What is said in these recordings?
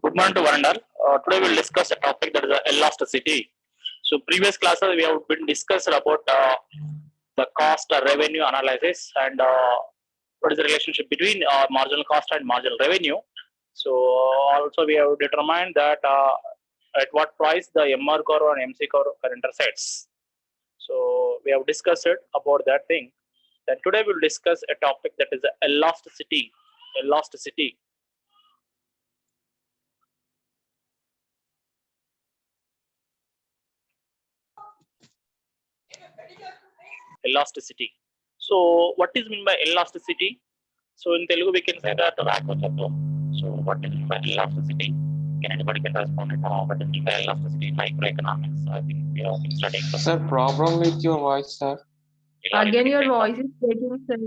Good morning to one and all. Today we'll discuss a topic that is elasticity. So previous classes we have been discussed about the cost revenue analysis and what is the relationship between marginal cost and marginal revenue. So also we have determined that at what price the MR curve and MC curve intersects. So we have discussed it about that thing. Then today we'll discuss a topic that is elasticity. Elasticity. Elasticity. So what is meant by elasticity? So in Telugu we can say that so what is meant by elasticity? Can anybody can respond it? What is meant by elasticity in microeconomics? I think we have been studying. Sir, problem with your voice, sir. Again, your voice is breaking, sir.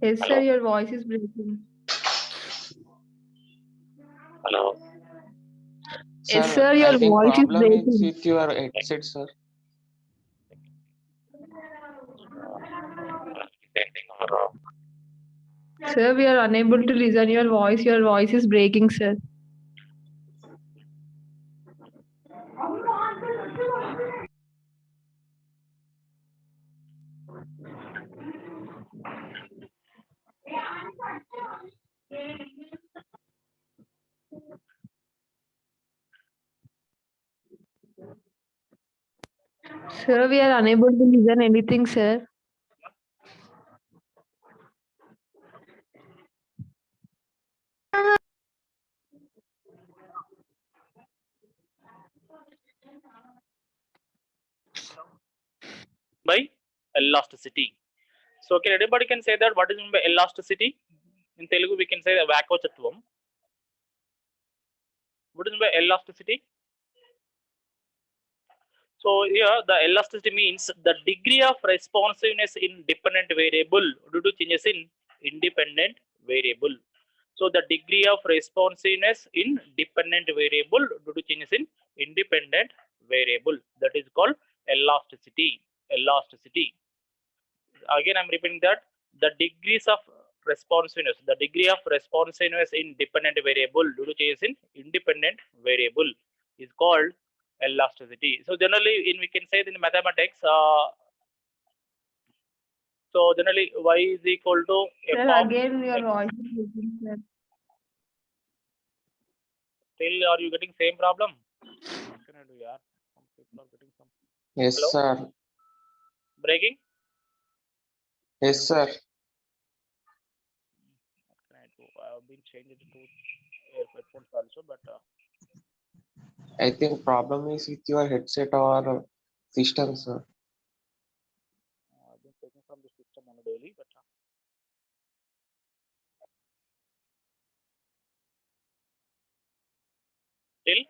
Yes, Hello? sir, your voice is breaking. Hello. Yes, sir, your I think voice is problem is breaking. with your headset, sir. Sir, we are unable to listen your voice. Your voice is breaking, sir. Sir, we are unable to listen anything, sir. By elasticity. So can anybody can say that what is meant by elasticity? In Telugu we can say Vakochatvam. What is meant by elasticity? So here the elasticity means the degree of responsiveness in dependent variable due to changes in independent variable. So the degree of responsiveness in dependent variable due to changes in independent variable, that is called elasticity. Elasticity. Again I'm repeating that the degrees of responsiveness, the degree of responsiveness in dependent variable due to changes in independent variable is called elasticity. So generally we can say in mathematics, so generally y is equal to Sir, f of again your x. voice is breaking, sir. Still are you getting same problem? What can I do, yaar? Some people are getting some Yes, Hello? sir. breaking. Yes, sir. What can I do? I have been changed to headphones also, but I think problem is with your headset or system, sir. I've been taking from the system on a daily, but still.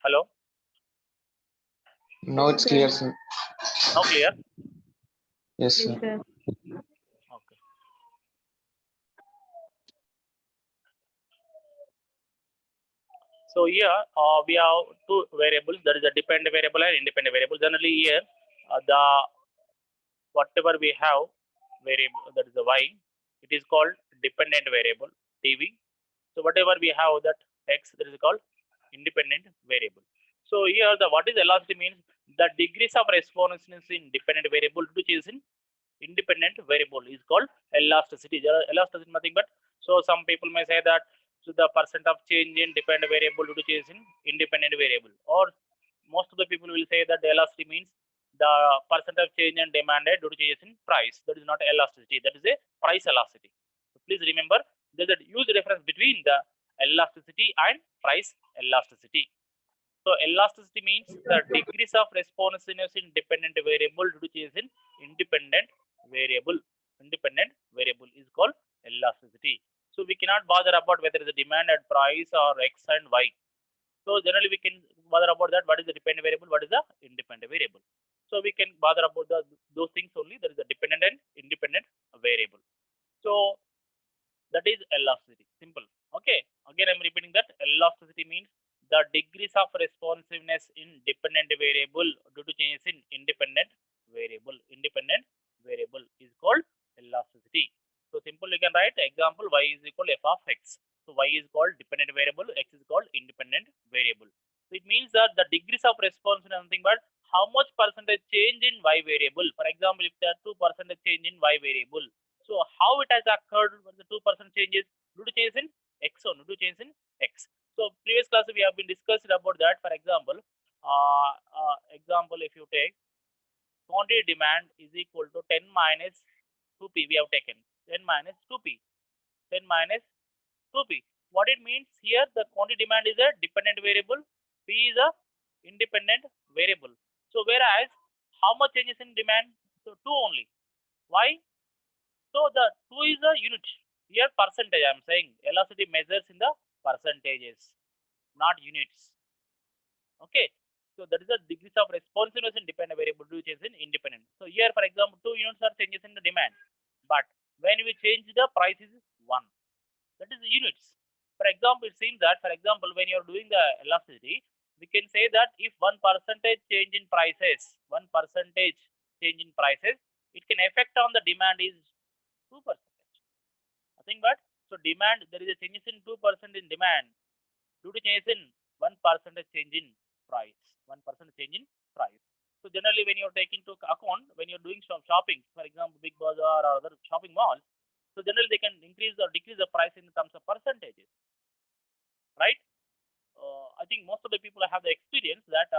Hello? Now it's clear, sir. Now clear? Yes, Yes, sir. sir. Okay. So here we have two variables. There is a dependent variable and independent variable. Generally here the whatever we have variable, that is the y, it is called dependent variable dv. So whatever we have that x, that is called independent variable. So here the what is elasticity means the degrees of responsiveness in dependent variable which is in independent variable is called elasticity. Elasticity nothing but, so some people may say that so the percent of change in dependent variable due to change in independent variable, or most of the people will say that the elasticity means the percent of change in demand due to change in price. That is not elasticity, that is a price elasticity. So please remember there's a huge difference between the elasticity and price elasticity. So elasticity means the degrees of responsiveness in dependent variable due to change in independent variable. Independent bother about whether it's a demand and price or X and Y. So generally we can bother about that. What is the dependent variable? What is the independent variable? So we can bother about those things only. There is a dependent and independent variable. So that is elasticity. Simple. Okay. Again, I'm repeating that elasticity means the degrees of responsiveness in dependent variable due to changes in independent variable. Independent variable is called elasticity. So simple, you can write example y is equal f of x. So y is called dependent variable, x is called independent variable. So it means that the degrees of responsiveness is nothing but how much percentage change in y variable. For example, if there are 2% change in y variable, so how it has occurred when the 2% changes due to change in x or due to change in x. So previous class we have been discussed about that. For example, if you take quantity demand is equal to 10 minus 2p, we have taken 10 minus 2p, 10 minus 2p. What it means here, the quantity demand is a dependent variable, p is a independent variable. So whereas how much changes in demand? So 2 only. Why? So the 2 is a unit. Here percentage I am saying. Elasticity measures in the percentages, not units. Okay. So that is the degrees of responsiveness in dependent variable which is in independent. So here for example 2 units are changes in the demand. But when we change the price is 1. That is the units. For example, it seems that for example when you are doing the elasticity, we can say that if 1% change in prices, 1% change in prices, it can affect on the demand is 2%. Nothing but so demand, there is a changes in 2% in demand due to changes in 1% change in price. 1% change in price. So generally, when you're taking into account when you're doing shopping, for example, Big Bazaar or other shopping malls, so generally they can increase or decrease the price in terms of percentages, right? I think most of the people have the experience that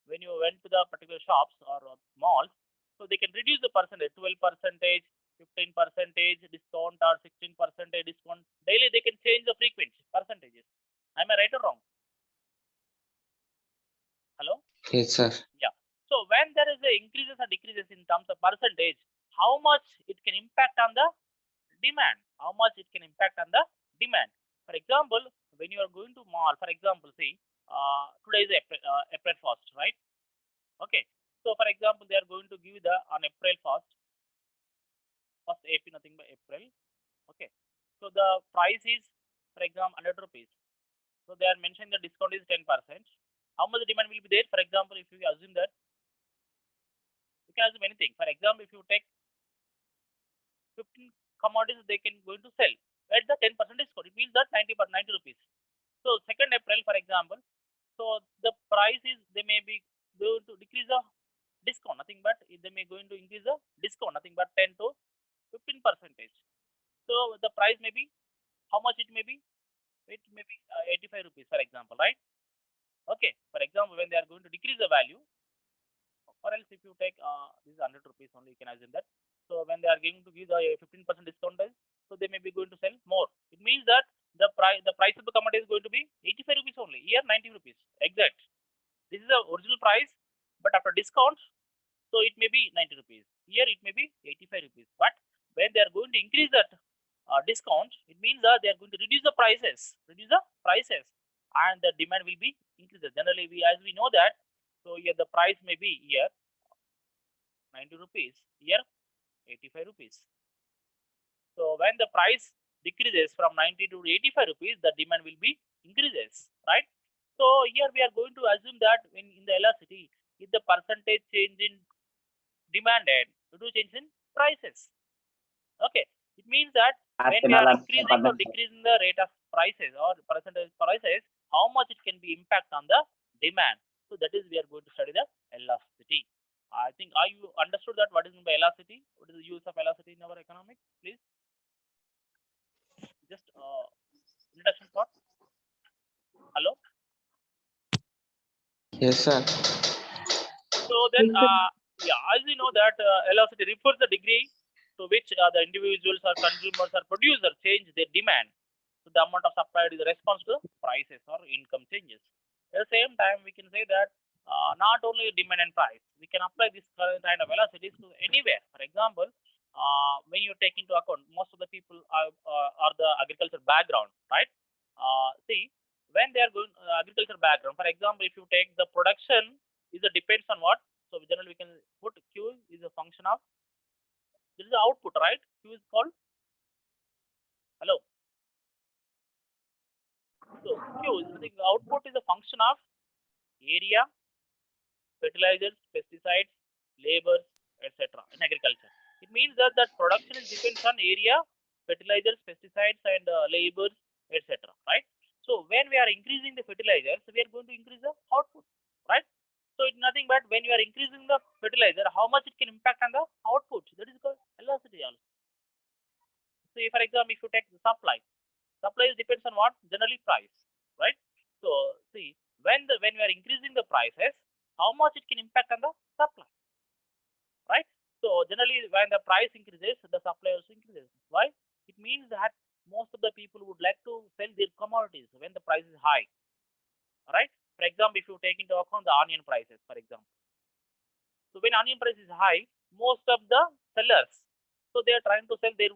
when you went to the particular shops or malls, so they can reduce the percentage, 12%, 15% discount or 16% discount. Daily they can change the frequency percentages. Am I right or wrong? Hello? Yes, sir. Yeah. So when there is a increases or decreases in terms of percentage, how much it can impact on the demand? How much it can impact on the demand? For example, when you are going to mall, for example, see, today is April 1st, right? Okay. So for example, they are going to give the on April 1st, first AP nothing but April. Okay. So the price is, for example, 100 rupees. So they are mentioning the discount is 10%. How much demand will be there? For example, if you assume that, you can assume anything. For example, if you take 15 commodities, they can going to sell at the 10% discount. It means that 90 rupees. So 2nd April, for example, so the price is they may be going to decrease the discount, nothing but they may going to increase the discount, nothing but 10 to 15%. So the price may be how much it may be? It may be 85 rupees, for example, right? Okay. For example, when they are going to decrease the value, or else if you take this is 100 rupees only, you can assume that. So when they are going to give the 15% discount, so they may be going to sell more. It means that the price of the commodity is going to be 85 rupees only. Here 90 rupees exact. This is the original price, but after discount, so it may be 90 rupees. Here it may be 85 rupees. But when they are going to increase that discount, it means that they are going to reduce the prices, and the demand will be increased. Generally, as we know that, so here the price may be here 90 rupees, here 85 rupees. So when the price decreases from 90 to 85 rupees, the demand will be increases, right? So here we are going to assume that when in the elasticity, if the percentage change in demand and to change in prices. Okay, it means that when we are increasing or decreasing the rate of prices or percentage prices, how much it can be impact on the demand. So that is we are going to study the elasticity. I think are you understood that what is meant by elasticity? What is the use of elasticity in our economics? Please, just introduction part. Hello. Yes, sir. So then, yeah, as we know that elasticity refers the degree to which the individuals or consumers or producers change their demand. So the amount of supply is a response to prices or income changes. At the same time, we can say that not only demand and price, we can apply this kind of velocities to anywhere. For example, when you take into account, most of the people are the agriculture background, right? See, when they are going agriculture background, for example, if you take the production is a depends on what? So generally we can put Q is a function of, this is the output, right? Q is called, hello. So Q is the output is a function of area, fertilizers, pesticides, labor, etc. in agriculture. It means that production is depends on area, fertilizers, pesticides, and labor, etc. Right? So when we are increasing the fertilizers, we are going to increase the output, right? So it's nothing but when you are increasing the fertilizer, how much it can impact on the output. That is called velocity also. So for example, if you take the supply depends on what? Generally price, right? So see, when we are increasing the prices, how much it can impact on the supply, right? So generally when the price increases, the supply also increases. Why? It means that most of the people would like to sell their commodities when the price is high, right? For example, if you take into account the onion prices, for example. So when onion price is high, most of the sellers, so they are trying to sell their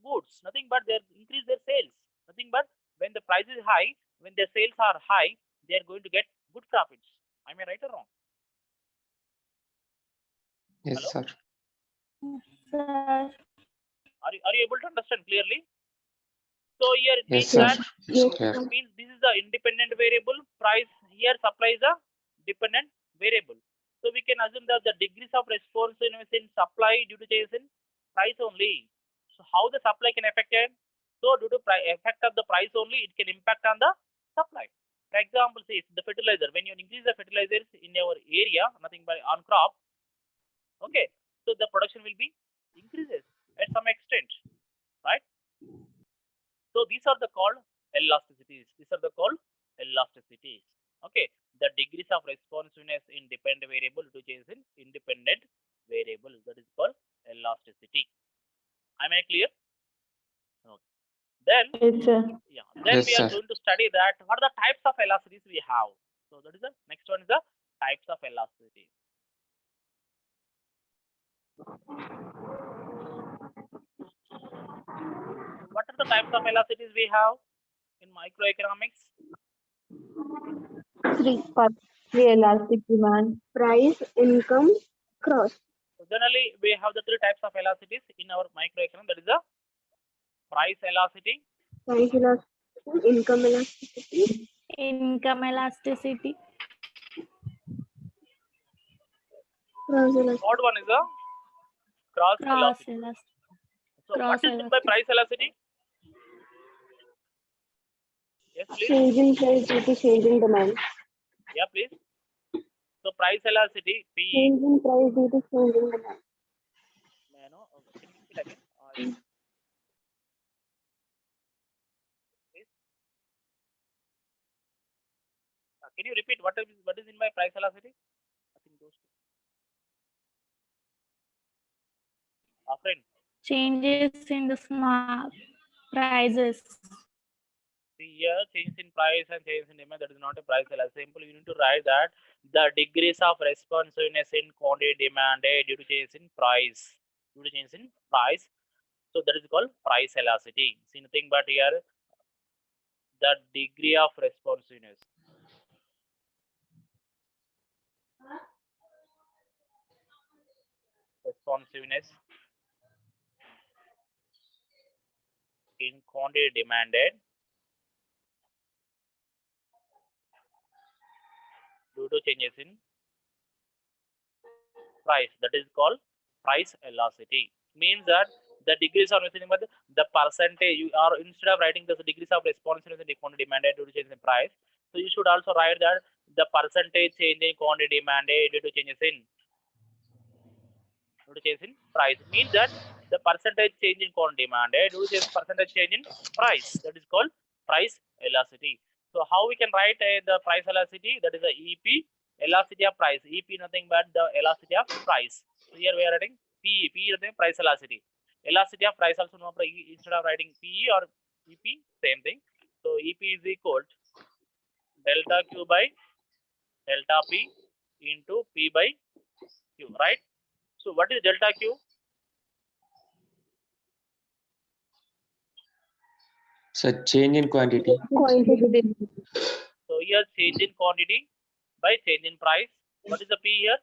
goods, nothing but they increase their sales. Nothing but when the price is high, when their sales are high, they are going to get good profits. Am I right or wrong? Yes, Hello? sir. Sir. Are you able to understand clearly? So here it Yes, means sir. that It's clear. it means this is the independent variable. Price here supply is a dependent variable. So we can assume that the degrees of responsiveness in supply due to change in price only. So how the supply can affect it? So due to effect of the price only, it can impact on the supply. For example, say the fertilizer. When you increase the fertilizers in your area, nothing but on crop, okay, so the production will be increases at some extent, right? So these are the called elasticities. These are the called elasticities. Okay, the degrees of responsiveness in dependent variable to change in independent variable, that is called elasticity. Am I clear? Okay. Then Yes, sir. yeah, then Yes, we are sir. going to study that what are the types of elasticities we have. So that is the next one is the types of elasticity. What are the types of elasticities we have in microeconomics? Three elastic demand. Price, income, cross. So generally we have the three types of elasticities in our microeconomics. That is the price elasticity, Price elasticity, income elasticity, Income elasticity. cross elasticity. third one is the cross Cross elasticity. elasticity. So Cross what is meant by elasticity. price elasticity? Yes, please. Changing price due to changing demand. Yeah, please. So price elasticity, P. Changing price due to changing demand. Can you repeat again? Please. Can you repeat what is in my price elasticity? I think those two. Friend. Changes in the smart prices. See here, change in price and change in demand, that is not a price elasticity. Simply, you need to write that the degrees of responsiveness in quantity demanded due to change in price. Due to change in price. So that is called price elasticity. See nothing but here the degree of responsiveness. Responsiveness in quantity demanded due to changes in price. That is called price elasticity. Means that the degrees of the percentage you are, instead of writing the degrees of responsiveness in quantity demanded due to changes in price, so you should also write that the percentage change in quantity demanded due to changes in price. Means that the percentage change in quantity demanded due to percentage change in price. That is called price elasticity. So how we can write the price elasticity? That is the EP, elasticity of price. EP nothing but the elasticity of price. So here we are writing PE. PE is the price elasticity. Elasticity of price also instead of writing PE or EP, same thing. So EP is equal to delta Q by delta P into P by Q, right? So what is delta Q? So change in quantity. Quantity. So here change in quantity by change in price. What is the P here?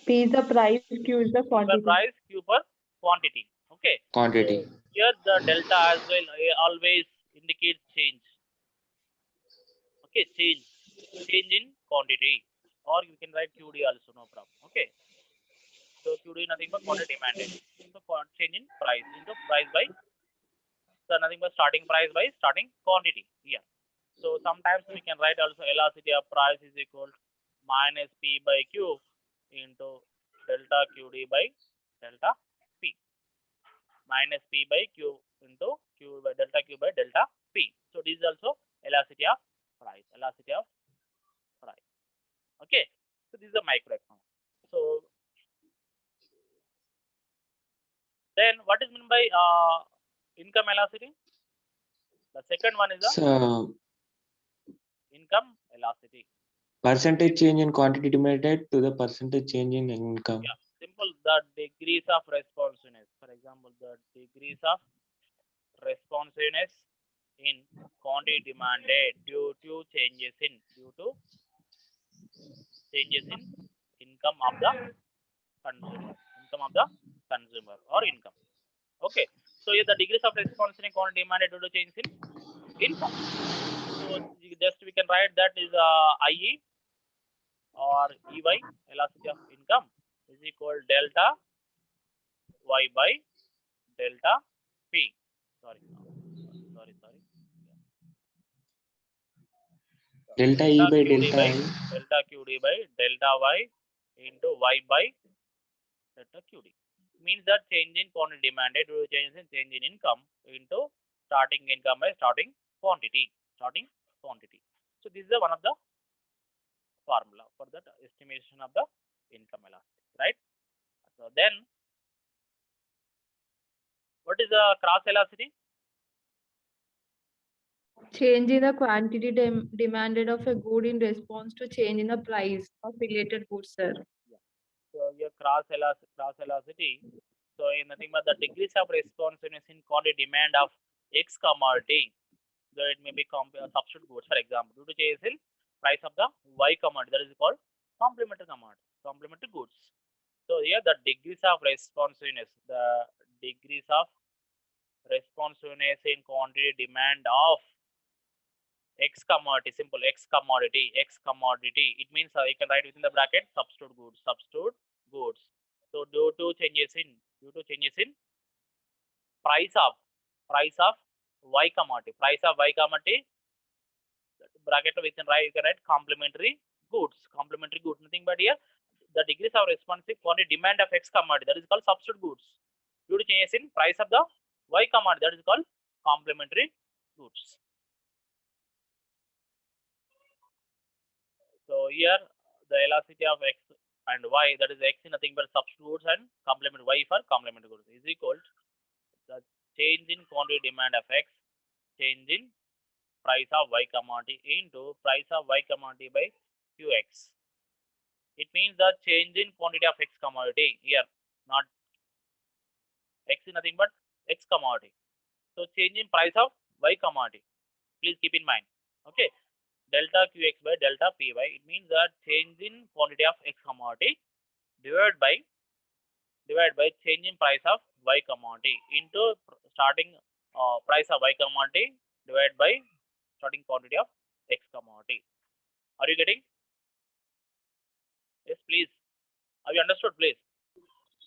P is the price, Q is the P per quantity. price, Q per quantity. Okay. Quantity. So here the delta as well always indicates change. Okay, change in quantity, or you can write QD also, no problem. Okay. So QD nothing but quantity demanded. So change in price into price by, so nothing but starting price by starting quantity here. So sometimes we can write also elasticity of price is equal minus P by Q into delta QD by delta P, minus P by Q into Q by delta Q by delta P. So this is also elasticity of price. Elasticity of price. Okay. So this is a microeconomics. So then what is meant by income elasticity? The second one is the So income elasticity. percentage change in quantity demanded to the percentage change in income. Yeah, simple. The degrees of responsiveness. For example, the degrees of responsiveness in quantity demanded due to changes in income of the consumer. Income of the consumer or income. Okay. So here the degrees of response in quantity demanded due to changes in income. So just we can write that is IE or EY, elasticity of income, is equal delta Y by delta P. Sorry. Delta E by QD delta by I. delta QD by delta Y into Y by delta QD. Means that change in quantity demanded due to change in income into starting income by starting quantity. So this is one of the formula for that estimation of the income elasticity, right? So then, what is the cross elasticity? Change in the quantity demanded of a good in response to change in the price of related goods, sir. So your cross elasticity. So nothing but the degrees of responsiveness in quantity demand of X commodity. So it may be substitute goods, for example, due to change in price of the Y commodity, that is called complementary commodity, complementary goods. So here the degrees of responsiveness in quantity demand of X commodity, simple X commodity. It means you can write within the bracket substitute goods. So due to changes in price of Y commodity, bracket within you can write complementary goods. Nothing but here the degrees of responsive quantity demand of X commodity, that is called substitute goods. Due to changes in price of the Y commodity, that is called complementary goods. So here the elasticity of X and Y, that is X is nothing but substitute goods and complement Y for complementary goods, is equal to the change in quantity demand of X, change in price of Y commodity into price of Y commodity by QX. It means the change in quantity of X commodity here, not X is nothing but X commodity. So change in price of Y commodity. Please keep in mind. Okay. Delta QX by delta PY. It means that change in quantity of X commodity divided by change in price of Y commodity into starting price of Y commodity divided by starting quantity of X commodity. Are you getting? Yes, please. Have you understood, please?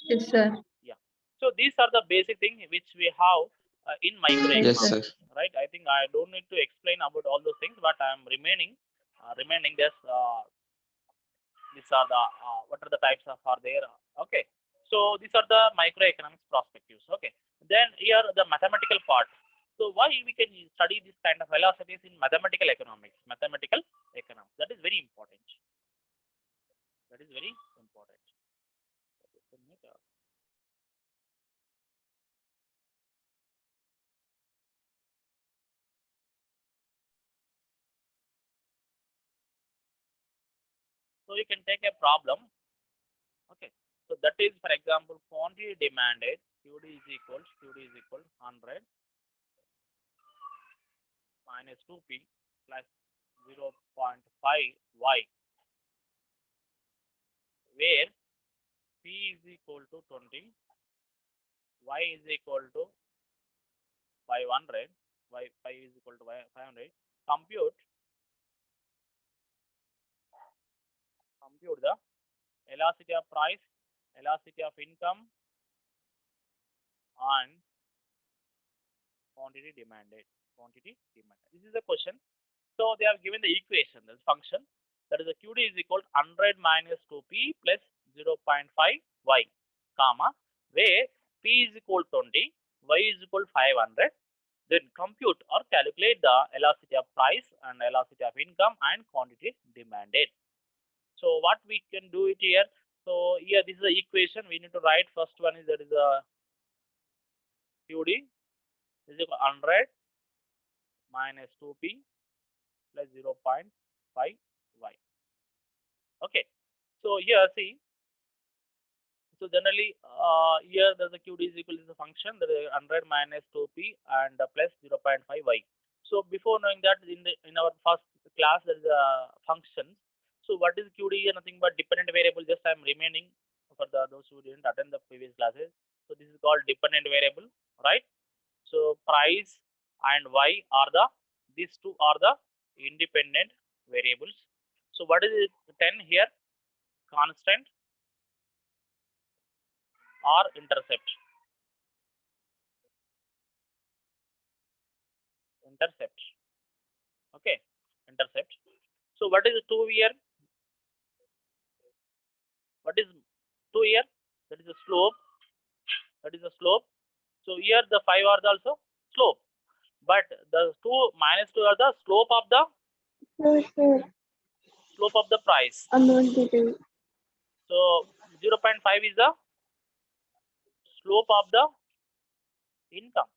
Yes, sir. Yeah. So these are the basic things which we have in microeconomics. Yes, sir. Right? I think I don't need to explain about all those things, but I am remaining just these are the what are the types of are there. Okay. So these are the microeconomics perspectives. Okay. Then here the mathematical part. So why we can study this kind of velocities in mathematical economics? That is very important. So you can take a problem. Okay. So that is, for example, quantity demanded QD is equal 100 minus 2p plus 0.5y, where p is equal to 20, y is equal to 500, y is equal to 500. Compute the elasticity of price, elasticity of income, and quantity demanded. This is the question. So they have given the equation, the function, that is the QD is equal to 100 minus 2p plus 0.5y, comma, where p is equal to 20, y is equal to 500. Then compute or calculate the elasticity of price and elasticity of income and quantity demanded. So what we can do it here. So here this is the equation we need to write. First one is, that is the QD is equal to 100 minus 2p plus 0.5y. Okay. So here see. So generally here the QD is equal to the function, that is 100 minus 2p and plus 0.5y. So before knowing that, in our first class there is a function. So what is QD? Nothing but dependent variable. Just I am remaining for those who didn't attend the previous classes. So this is called dependent variable, right? So price and y are these two are the independent variables. So what is it? 10 here? Constant or intercept? Okay, intercept. So what is 2 here? What is 2 here? That is a slope. So here the 5 are also slope, but the 2 minus 2 are the slope of the price. I'm not getting. So 0.5 is the slope of the income.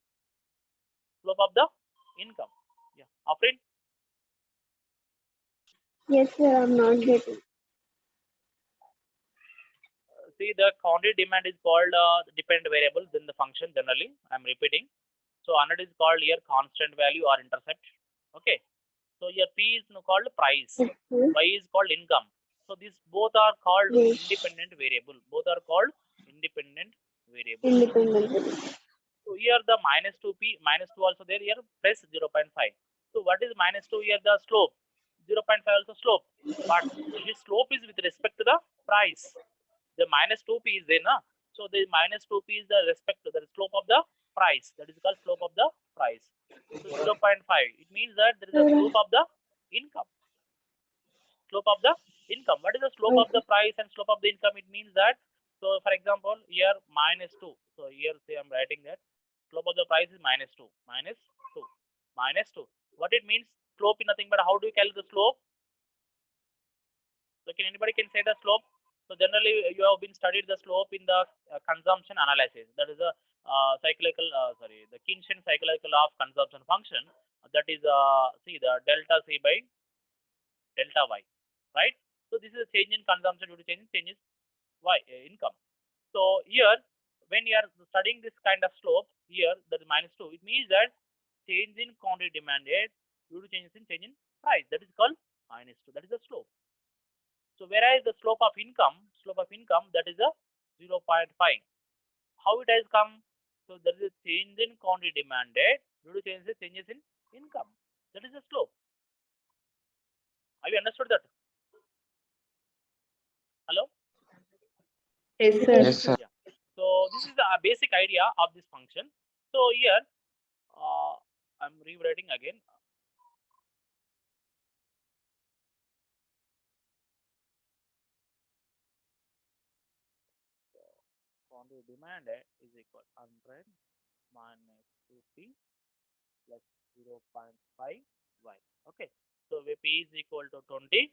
Yeah, Afrin? Yes, sir, I'm not getting. See, the quantity demand is called dependent variable, then the function generally. I'm repeating. So 100 is called here constant value or intercept. Okay. So here P is called price. Okay. Y is called income. So these both are called Yes. independent variable. Independent. So here the minus 2p, minus 2 also there, here plus 0.5. So what is minus 2 here? The slope. 0.5 also slope. But this slope is with respect to the price. The minus 2p is there, na? So the minus 2p is the respect to the slope of the price. That is called slope of the price. So 0.5. It means that there is a slope of the income. What is the slope of the price and slope of the income? It means that, so for example, here minus 2. So here say I'm writing that slope of the price is minus 2. What it means? Slope is nothing but how do you calculate the slope? So anybody can say the slope? So generally you have been studied the slope in the consumption analysis. That is the the Keynesian psychological law of consumption function. That is see the delta C by delta Y, right? So this is a change in consumption due to change in Y income. So here when you are studying this kind of slope, here that is minus 2. It means that change in quantity demanded due to change in price. That is called minus 2. That is the slope. So whereas the slope of income, that is a 0.5. How it has come? So there is a change in quantity demanded due to changes in income. That is the slope. Have you understood that? Hello? Yes, sir. Yes, sir. Yeah. So this is the basic idea of this function. So here I'm rewriting again. Quantity demanded is equal 100 minus 2p plus 0.5y. Okay. So P is equal to 20,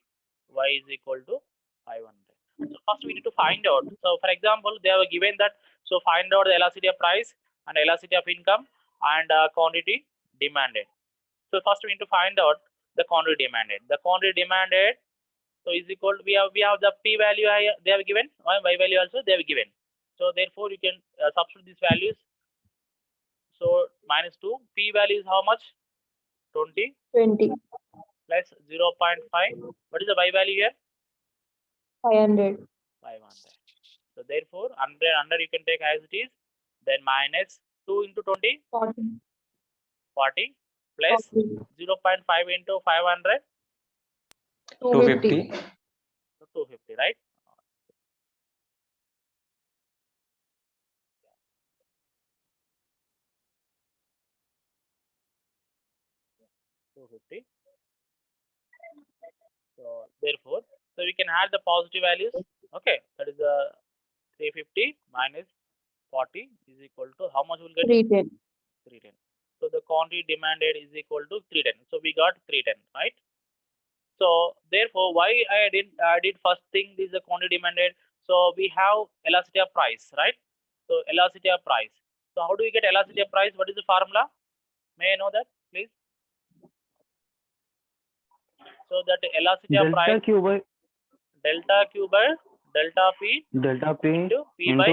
y is equal to 500. So first we need to find out. So for example, they have given that. So find out the elasticity of price and elasticity of income and quantity demanded. So first we need to find out the quantity demanded. The quantity demanded so is equal to, we have the p value they have given, y value also they have given. So therefore you can substitute these values. So minus 2, p value is how much? 20 20, plus 0.5. What is the y value here? 500. 500. So therefore, 100 you can take as it is. Then minus 2 into 20, 40. 40 plus 40. 0.5 into 500, 250. 250, right? So therefore, so we can add the positive values. Okay, that is 350 minus 40 is equal to how much we'll get? 310. 310. So the quantity demanded is equal to 310. So we got 310, right? So therefore, why I did first thing is the quantity demanded. So we have elasticity of price, right? So elasticity of price. So how do we get elasticity of price? What is the formula? May I know that, please? So that elasticity of price delta Q by delta P into P by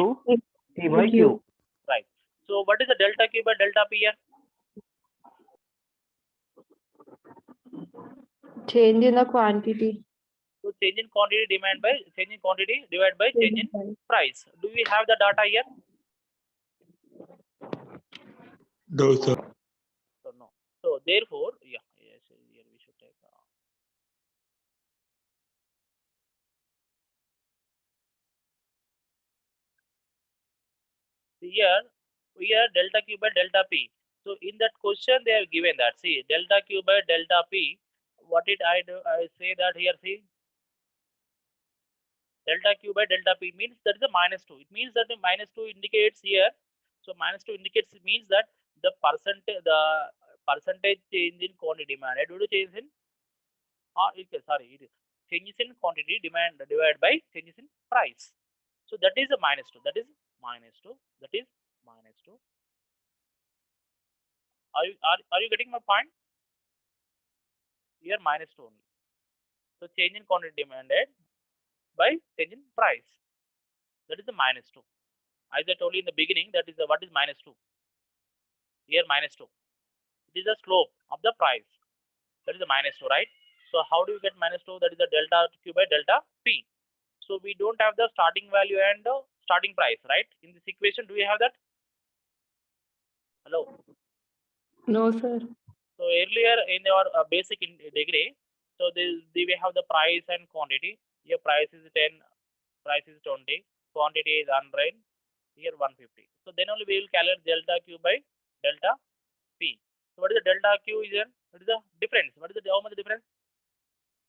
Q. right. So what is the delta Q by delta P here? Change in the quantity. So change in quantity divided by change in price. Do we have the data here? No, sir. So no. So therefore, yes, here we should take. Here delta Q by delta P. So in that question they have given that. See delta Q by delta P. What did I do? I say that here. See delta Q by delta P means that is a -2. It means that the -2 indicates here. So -2 indicates means that the percentage change in quantity demanded due to change in it is changes in quantity demand divided by changes in price. So that is a -2. That is -2. That is -2. Are you getting my point? Here -2 only. So change in quantity demanded by change in price. That is the -2. As I told you in the beginning, that is what is -2. Here -2. It is the slope of the price. That is the -2, right? So how do you get -2? That is the delta Q by delta P. So we don't have the starting value and the starting price, right? In this equation, do we have that? Hello. No, sir. So earlier in your basic degree, so we have the price and quantity. Here price is 10, price is 20, quantity is 100, here 150. So then only we will calculate delta Q by delta P. So what is the delta Q is here? What is the difference? What is the how much difference?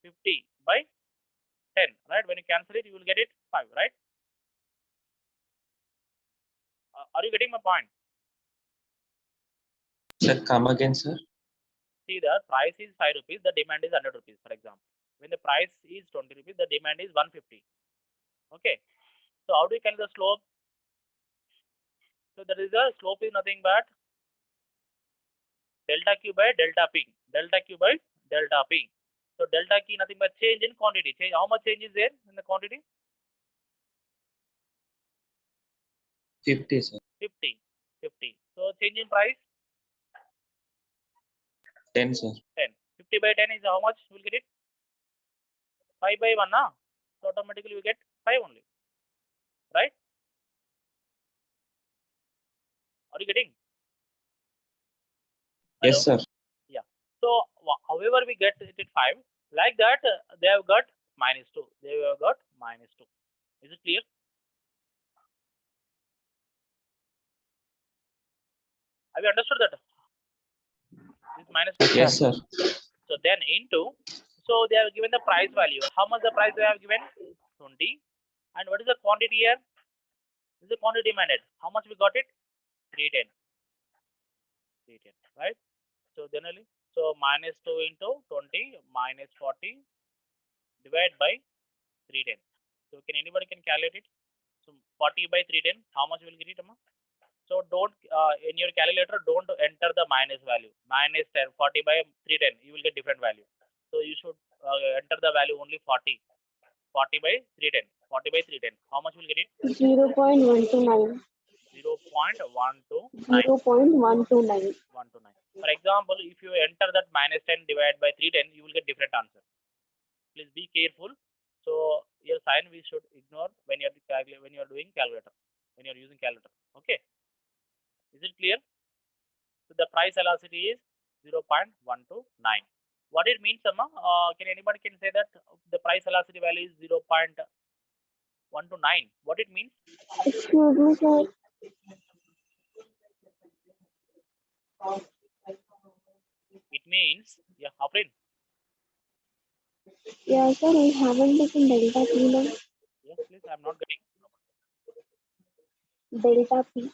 50 by 10, right? When you cancel it, you will get it 5, right? Are you getting my point? Sir, come again, sir. See, the price is 5 rupees, the demand is 100 rupees, for example. When the price is 20 rupees, the demand is 150. Okay. So how do you calculate the slope? So that is the slope is nothing but delta Q by delta P. Delta Q by delta P. So delta Q nothing but change in quantity. Change how much change is there in the quantity? 50, sir. 50. So change in price? 10, sir. 10. 50 by 10 is how much? We'll get it? 5 by 1, na? So automatically we get 5 only. Right? Are you getting? Yes, Hello? sir. Yeah. So however we get it at 5, like that they have got -2. They have got -2. Is it clear? Have you understood that? This -2. Yes, sir. So then into, so they have given the price value. How much the price they have given? 20. And what is the quantity here? This is the quantity demanded. How much we got it? 310. 310, right? So then only, so -2 into 20 minus 40 divided by 310. So can anybody can calculate it? So 40 by 310, how much will get it, Amma? So don't in your calculator don't enter the minus value. -10, 40 by 310, you will get different value. So you should enter the value only 40. 40 by 310. 40 by 310. How much will get it? 0.129. 0.129. 0.129. 129. For example, if you enter that minus 10 divided by 310, you will get different answer. Please be careful. So your sign we should ignore when you're doing calculator, when you're using calculator. Okay, is it clear? So the price velocity is 0.129. What it means, Amma? Can anybody can say that the price velocity value is 0.129? What it means? Excuse me, sir. It means, yeah, Afrin. Yeah, sir, I haven't taken delta P now. Yes, please. I'm not getting. Delta P.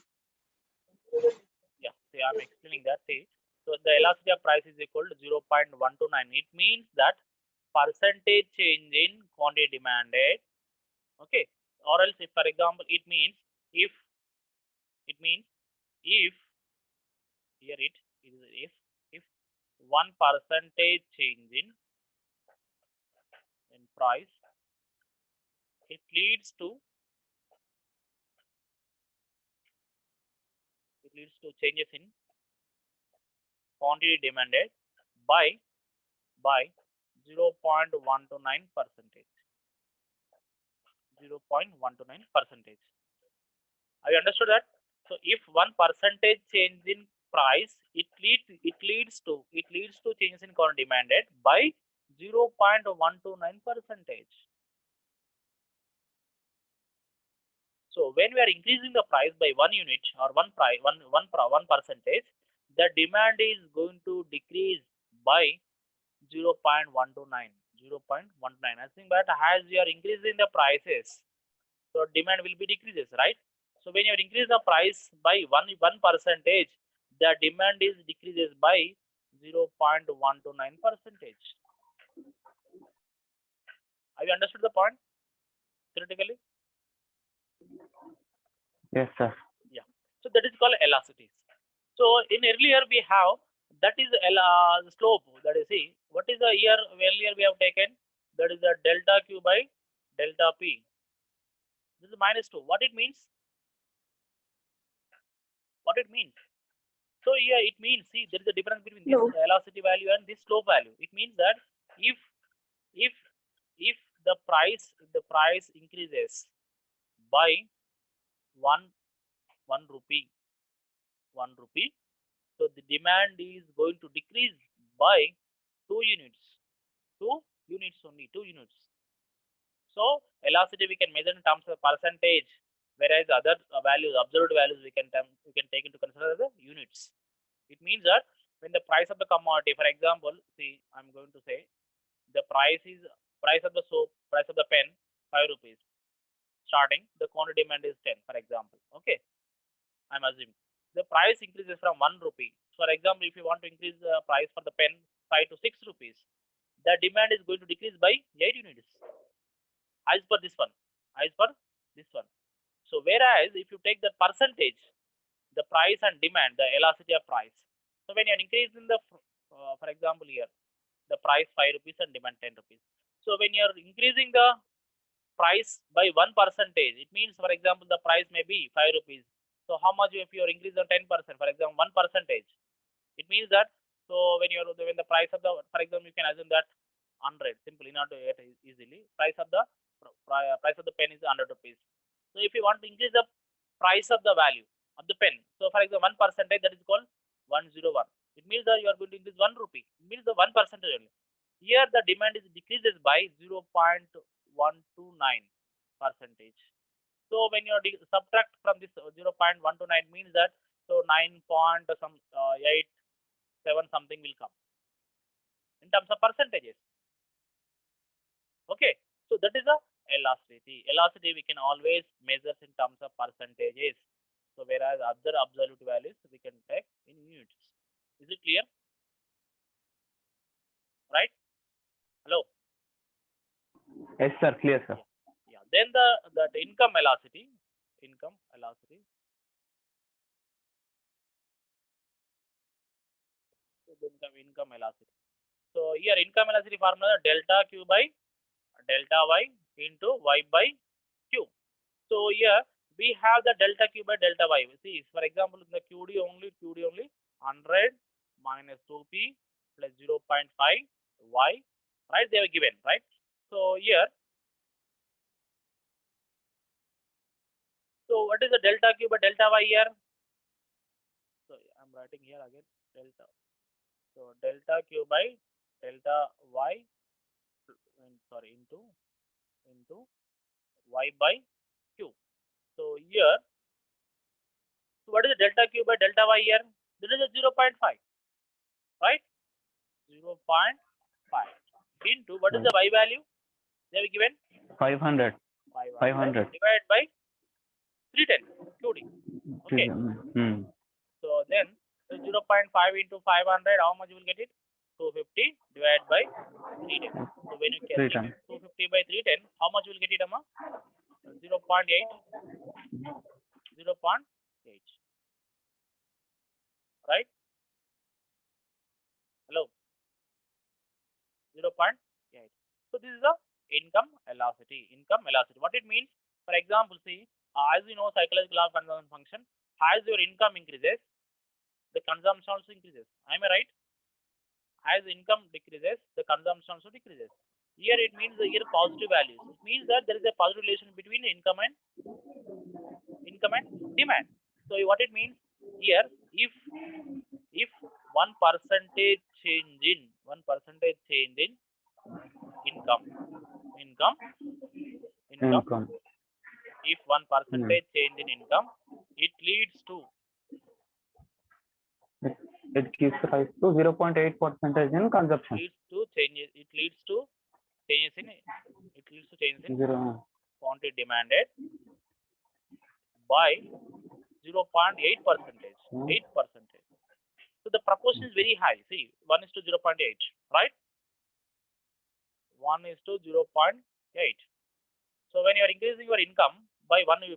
Yeah, see, I'm explaining that. See, so the elasticity of price is equal to 0.129. It means that percentage change in quantity demanded. Okay, or else, if for example, it means if here it is if 1% change in price, it leads to changes in quantity demanded by 0.129 percentage. 0.129 percentage. Have you understood that? So if 1% change in price, it leads to changes in quantity demanded by 0.129 percentage. So when we are increasing the price by 1 unit or one percentage, the demand is going to decrease by 0.129. 0.19. I think that as we are increasing the prices, so demand will be decreases, right? So when you increase the price by one percentage, the demand is decreases by 0.129 percentage. Have you understood the point theoretically? Yes, sir. Yeah. So that is called elasticity. So in earlier we have that is slope. That is, see, what is the year earlier we have taken? That is the delta Q by delta P. This is -2. What it means? What it means? So here it means, see, there is a difference between this velocity value and this slope value. It means that if the price increases by one rupee, so the demand is going to decrease by 2 units. 2 units only, 2 units. So elasticity we can measure in terms of percentage, whereas other values, absolute values, we can take into consideration the units. It means that when the price of the commodity, for example, see, I'm going to say the price of the soap, price of the pen, 5 rupees. Starting, the quantity demand is 10, for example. Okay, I'm assuming the price increases from 1 rupee. For example, if you want to increase the price for the pen 5 to 6 rupees, the demand is going to decrease by 8 units. As per this one. So whereas if you take the percentage, the price and demand, the elasticity of price. So when you are increasing the, for example here, the price 5 rupees and demand 10 rupees. So when you are increasing the price by 1%, it means, for example, the price may be 5 rupees. So how much if you are increasing 10%, for example, 1%, it means that, so when the price of the, for example, you can assume that 100, simply, not easily, price of the pen is 100 rupees. So if you want to increase the price of the value of the pen, so for example, 1%, that is called 101. It means that you are going to increase 1 rupee. It means the 1% only. Here the demand is decreases by 0.129 percentage. So when you subtract from this 0.129 means that, so 9.87 something will come in terms of percentages. Okay, so that is the elasticity. Elasticity we can always measure in terms of percentages. So whereas other absolute values we can take in units. Is it clear? Right? Hello. Yes, sir. Clear, sir. Yeah. Then the income elasticity. Income elasticity. So here income elasticity formula, delta Q by delta Y into Y by Q. So here we have the delta Q by delta Y. See, for example, in the QD only 100 minus 2p plus 0.5 y, right? They were given, right? So here, so what is the delta q by delta y here? So I'm writing here again delta. So delta q by delta y, into y by q. So here, so what is the delta q by delta y here? This is a 0.5, right? 0.5 into what is the y value? They have given 500. 500. divided by 310 QD. Okay. Hmm. So then 0.5 into 500, how much you will get it? 250 divided by 310. So when you calculate 250 by 310, how much you will get it, Amma? 0.8. 0.8. Right? Hello. 0.8. So this is the income velocity. What it means? For example, see, as you know, psychological law of consumption function, as your income increases, the consumption also increases. Am I right? As income decreases, the consumption also decreases. Here it means here positive values. It means that there is a positive relation between income and demand. So what it means here, if 1% change in income, if 1% change in income, it leads to It gives rise to 0.8% in consumption. It leads to changes in quantity demanded by 0.8%. 8%. So the proportion is very high. See, 1 is to 0.8, right? 1 is to 0.8. So when you are increasing your income by 1, you